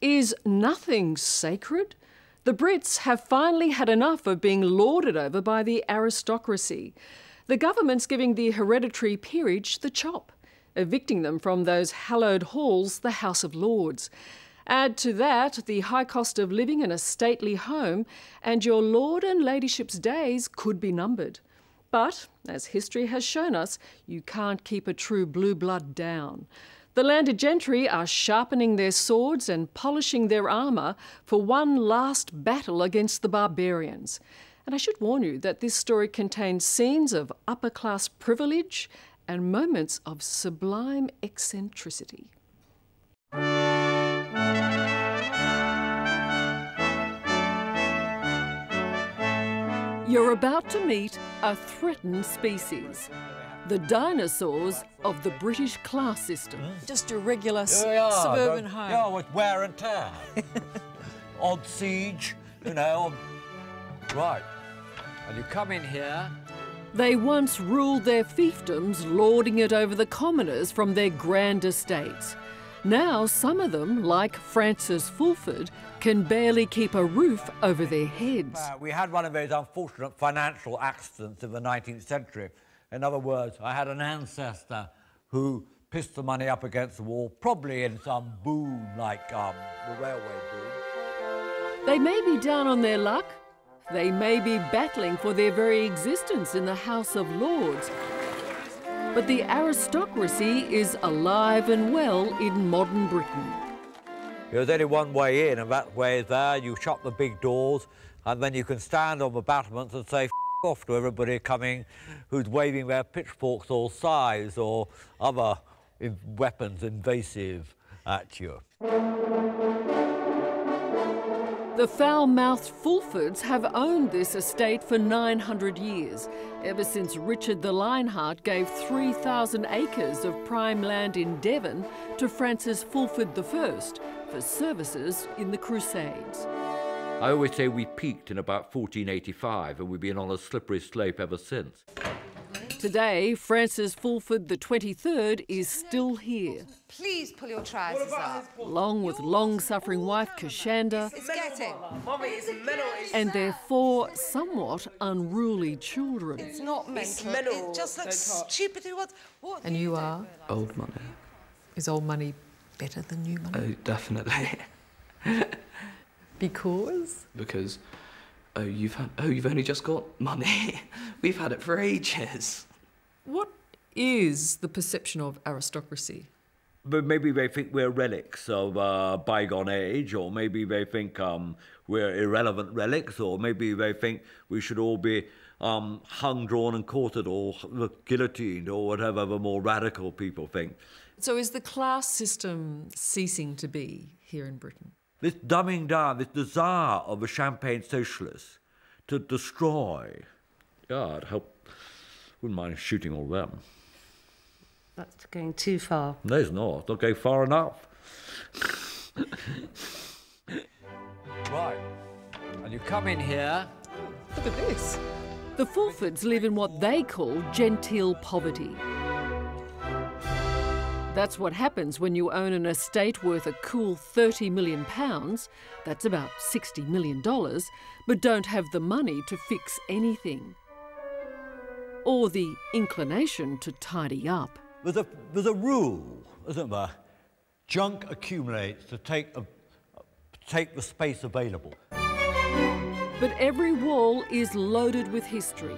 Is nothing sacred? The Brits have finally had enough of being lorded over by the aristocracy. The government's giving the hereditary peerage the chop, evicting them from those hallowed halls, the House of Lords. Add to that the high cost of living in a stately home, and your lord and ladyship's days could be numbered. But, as history has shown us, you can't keep a true blue blood down. The landed gentry are sharpening their swords and polishing their armour for one last battle against the barbarians. And I should warn you that this story contains scenes of upper-class privilege and moments of sublime eccentricity. You're about to meet a threatened species. The dinosaurs of the British class system. Just your regular suburban home. Yeah, with wear and tear. Odd siege, you know. Right. And you come in here. They once ruled their fiefdoms, lording it over the commoners from their grand estates. Now some of them, like Francis Fulford, can barely keep a roof over their heads. We had one of those unfortunate financial accidents of the 19th century. In other words, I had an ancestor who pissed the money up against the wall, probably in some boom like the railway boom. They may be down on their luck. They may be battling for their very existence in the House of Lords. But the aristocracy is alive and well in modern Britain. There's only one way in, and that way is there. You shut the big doors, and then you can stand on the battlements and say, off to everybody coming who's waving their pitchforks or scythes or other weapons invasive at you. The foul-mouthed Fulfords have owned this estate for 900 years, ever since Richard the Lionheart gave 3,000 acres of prime land in Devon to Francis Fulford I for services in the Crusades. I always say we peaked in about 1485 and we've been on a slippery slope ever since. Today, Francis Fulford III is still here. Please pull your trousers up. Along with long-suffering wife Kashanda It's getting. and their 4 somewhat unruly children. It's not mental. It just looks stupid. What And you are? Old money. Is old money better than new money? Oh, definitely. Because? Because, you've only just got money. We've had it for ages. What is the perception of aristocracy? But maybe they think we're relics of a bygone age, or maybe they think we're irrelevant relics, or maybe they think we should all be hung, drawn and quartered, or guillotined, or whatever the more radical people think. So is the class system ceasing to be here in Britain? This dumbing down, this desire of the champagne socialists to destroy. Yeah, I'd hope. Wouldn't mind shooting all them. That's going too far. No, it's not. It's not going far enough. Right. And you come in here. Look at this. The Fulfords live in what they call genteel poverty. That's what happens when you own an estate worth a cool £30 million, that's about $60 million, but don't have the money to fix anything. Or the inclination to tidy up. There's a rule, isn't there? Junk accumulates to take the space available. But every wall is loaded with history.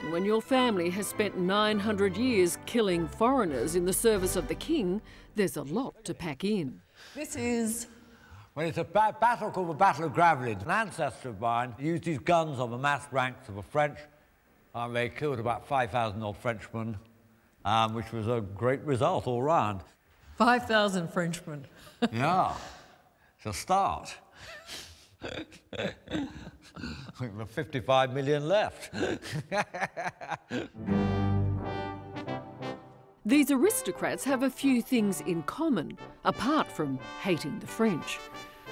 And when your family has spent 900 years killing foreigners in the service of the king, there's a lot to pack in. This is... When it's a battle called the Battle of Gravelines, an ancestor of mine used his guns on the massed ranks of the French, and they killed about 5,000 odd Frenchmen, which was a great result all round. 5,000 Frenchmen. Yeah, it's a start. I think we've 55 million left. These aristocrats have a few things in common, apart from hating the French.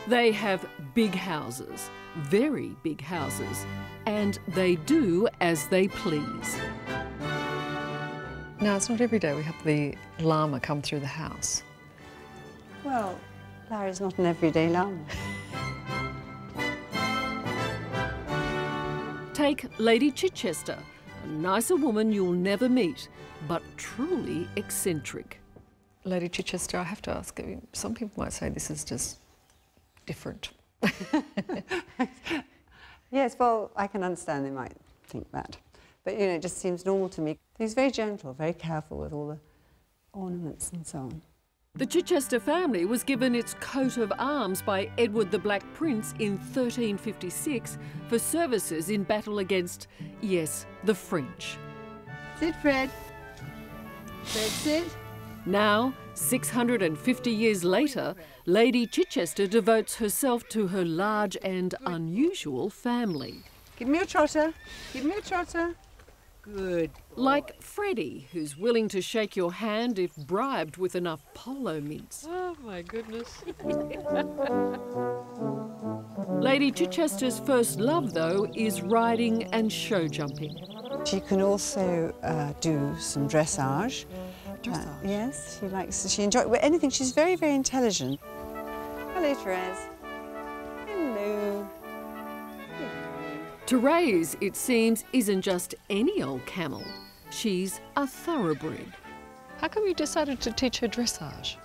They have big houses, very big houses, and they do as they please. Now, it's not every day we have the llama come through the house. Well, Larry's not an everyday llama. Take Lady Chichester, a nicer woman you'll never meet, but truly eccentric. Lady Chichester, I have to ask, some people might say this is just different. Yes, well, I can understand they might think that. But, you know, it just seems normal to me. He's very gentle, very careful with all the ornaments and so on. The Chichester family was given its coat of arms by Edward the Black Prince in 1356 for services in battle against, yes, the French. Sit, Fred. Fred, sit. Now, 650 years later, Lady Chichester devotes herself to her large and unusual family. Give me a trotter. Give me a trotter. Good. Like Freddie, who's willing to shake your hand if bribed with enough polo mints. Oh, my goodness. Lady Chichester's first love, though, is riding and show jumping. She can also do some dressage. Yes, she enjoys anything. She's very, very intelligent. Hello, Therese. Hello. Therese, it seems, isn't just any old camel. She's a thoroughbred. How come you decided to teach her dressage?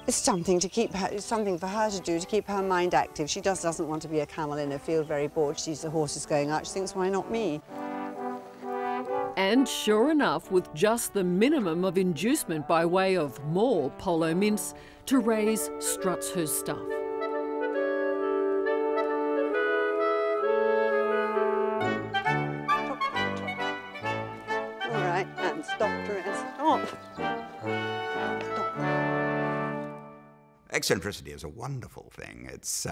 It's something to keep her. It's something for her to do to keep her mind active. She just doesn't want to be a camel in a field, very bored. She sees the horses going out. She thinks, why not me? And sure enough, with just the minimum of inducement by way of more polo mints, Therese struts her stuff. All right, and stop, Therese. Stop. Eccentricity is a wonderful thing. It's,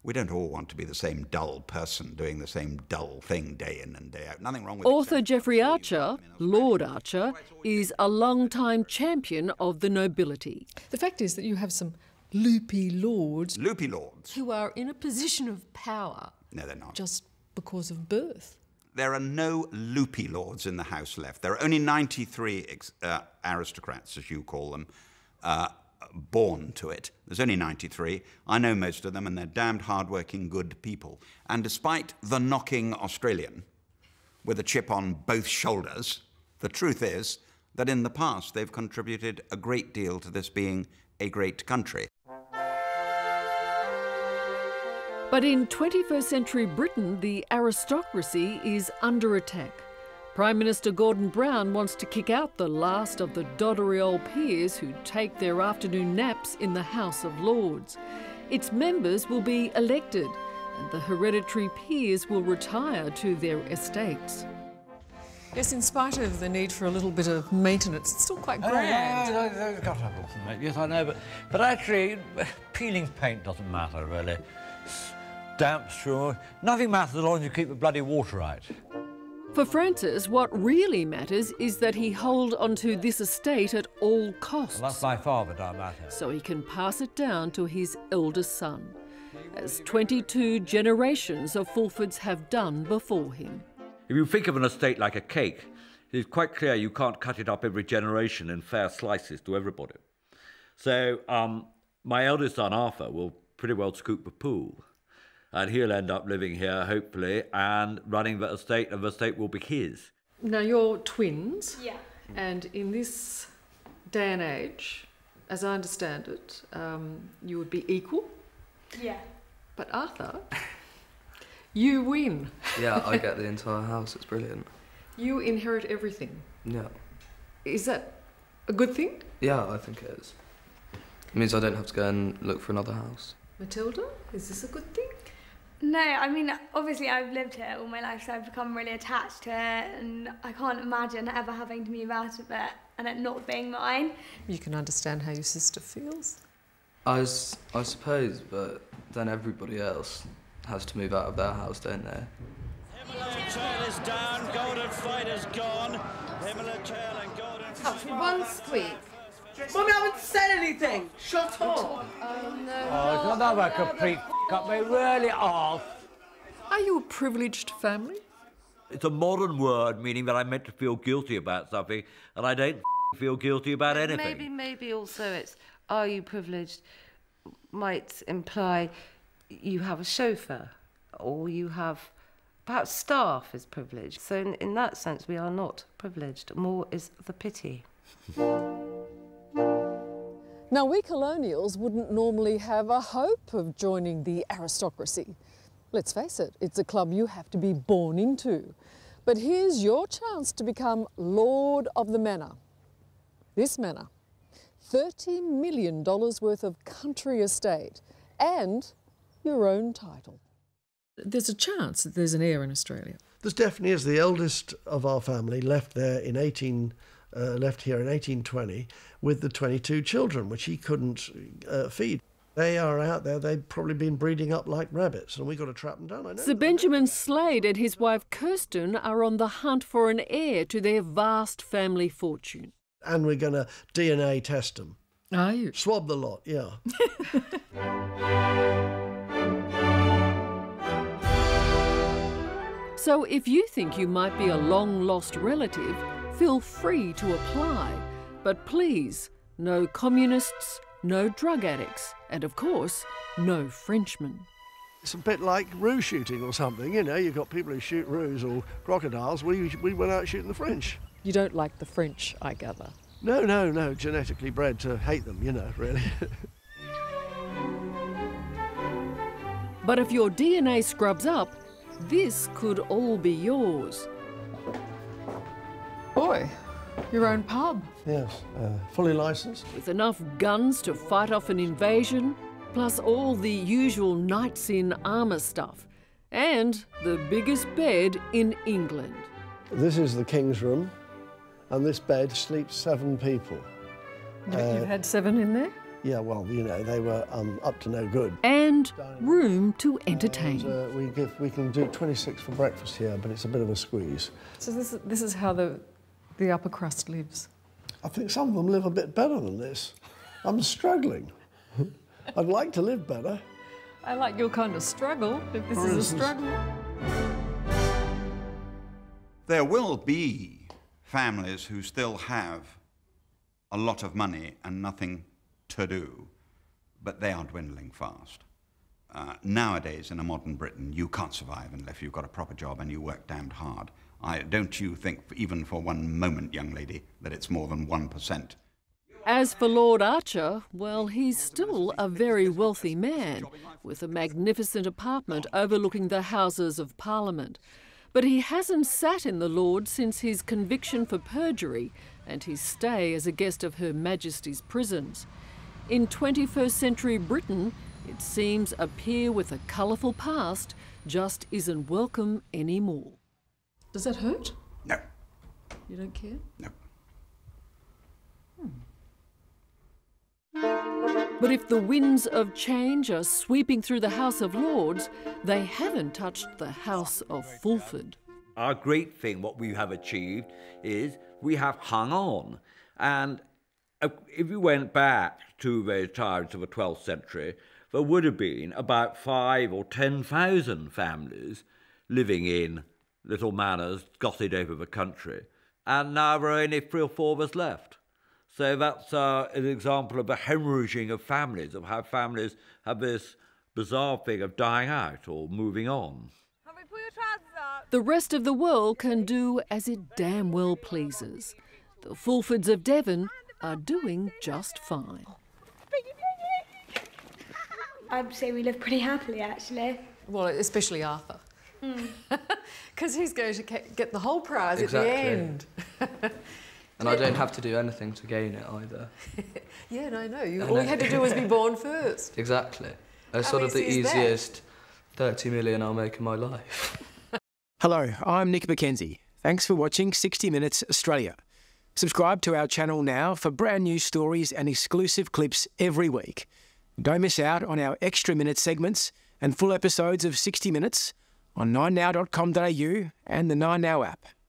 we don't all want to be the same dull person doing the same dull thing day in and day out. Nothing wrong with Author Geoffrey Archer, Lord Archer, is a long-time champion of the nobility. The fact is that you have some loopy lords. Loopy lords. Who are in a position of power. No, they're not. Just because of birth. There are no loopy lords in the house left. There are only 93 aristocrats, as you call them, born to it. There's only 93. I know most of them, and they're damned hard-working, good people. And despite the knocking Australian with a chip on both shoulders, the truth is that in the past they've contributed a great deal to this being a great country. But in 21st century Britain, the aristocracy is under attack. Prime Minister Gordon Brown wants to kick out the last of the doddery old peers who take their afternoon naps in the House of Lords. Its members will be elected, and the hereditary peers will retire to their estates. Yes, in spite of the need for a little bit of maintenance, it's still quite grand. Yeah, got to have a little mate. Yes, I know, but actually, peeling paint doesn't matter, really. Damp straw, nothing matters as long as you keep the bloody water out. For Francis, what really matters is that he hold onto this estate at all costs. Well, that's my father, don't matter. So he can pass it down to his eldest son, as 22 generations of Fulfords have done before him. If you think of an estate like a cake, it's quite clear you can't cut it up every generation in fair slices to everybody. So my eldest son, Arthur, will pretty well scoop the pool. And he'll end up living here, hopefully, and running the estate, and the estate will be his. Now, you're twins. Yeah. And in this day and age, as I understand it, you would be equal. Yeah. But Arthur, you win. Yeah, I get the entire house. It's brilliant. You inherit everything. Yeah. Is that a good thing? Yeah, I think it is. It means I don't have to go and look for another house. Matilda, is this a good thing? No, I mean, obviously I've lived here all my life, so I've become really attached to it, and I can't imagine ever having to move out of it and it not being mine. You can understand how your sister feels. I suppose, but then everybody else has to move out of their house, don't they? Himmler tail is down, golden fight is gone. Himmler tail and golden fight. For one squeak. Mummy, I haven't said anything. Shut up. Oh, no. Oh, it's not that a complete cut me really off. Are you a privileged family? It's a modern word meaning that I'm meant to feel guilty about something, and I don't feel guilty about anything. Maybe also it's, are you privileged? might imply you have a chauffeur or you have perhaps staff is privileged. So in that sense, we are not privileged. More is the pity. Now, we colonials wouldn't normally have a hope of joining the aristocracy. Let's face it, it's a club you have to be born into. But here's your chance to become Lord of the Manor. This manor, $30 million worth of country estate and your own title. There's a chance that there's an heir in Australia. There's definitely is. The eldest of our family left here in 1820 with the 22 children, which he couldn't feed. They are out there. They've probably been breeding up like rabbits, and we've got to trap them down. I know. Sir Benjamin Slade and his wife Kirsten are on the hunt for an heir to their vast family fortune. And we're going to DNA test them. Are you? Swab the lot, yeah. So if you think you might be a long-lost relative, feel free to apply. But please, no communists, no drug addicts, and of course, no Frenchmen. It's a bit like roo shooting or something, you know. You've got people who shoot roos or crocodiles. We went out shooting the French. You don't like the French, I gather. No, genetically bred to hate them, you know, really. But if your DNA scrubs up, this could all be yours. Boy, your own pub. Yes, fully licensed. With enough guns to fight off an invasion, plus all the usual knights in armour stuff, and the biggest bed in England. This is the King's room, and this bed sleeps 7 people. You've had 7 in there? Yeah, well, you know, they were up to no good. And room to entertain. And, we can do 26 for breakfast here, but it's a bit of a squeeze. So this is how the upper crust lives? I think some of them live a bit better than this. I'm struggling. I'd like to live better. I like your kind of struggle, if this is a struggle. There will be families who still have a lot of money and nothing to do, but they are dwindling fast. Nowadays, in a modern Britain, you can't survive unless you've got a proper job and you work damned hard. Don't you think, even for one moment, young lady, that it's more than 1%? As for Lord Archer, well, he's still a very wealthy man, with a magnificent apartment overlooking the Houses of Parliament. But he hasn't sat in the Lords since his conviction for perjury and his stay as a guest of Her Majesty's prisons. In 21st century Britain, it seems a peer with a colourful past just isn't welcome anymore. Does that hurt? No. You don't care? No. But if the winds of change are sweeping through the House of Lords, they haven't touched the House of Fulford. Our great thing, what we have achieved, is we have hung on. And if you went back to the times of the 12th century, there would have been about 5,000 or 10,000 families living in little manors dotted over the country. And now there are only 3 or 4 of us left. So that's an example of the hemorrhaging of families, of how families have this bizarre thing of dying out or moving on. The rest of the world can do as it damn well pleases. The Fulfords of Devon are doing just fine. I'd say we live pretty happily, actually. Well, especially Arthur. Because he's going to get the whole prize Exactly. at the end. And I don't have to do anything to gain it either. Yeah, no, all you had to do was be born first. Exactly. It's sort of the easiest 30 million I'll make in my life. Hello, I'm Nick McKenzie. Thanks for watching 60 Minutes Australia. Subscribe to our channel now for brand new stories and exclusive clips every week. Don't miss out on our extra minute segments and full episodes of 60 Minutes on 9now.com.au and the 9Now app.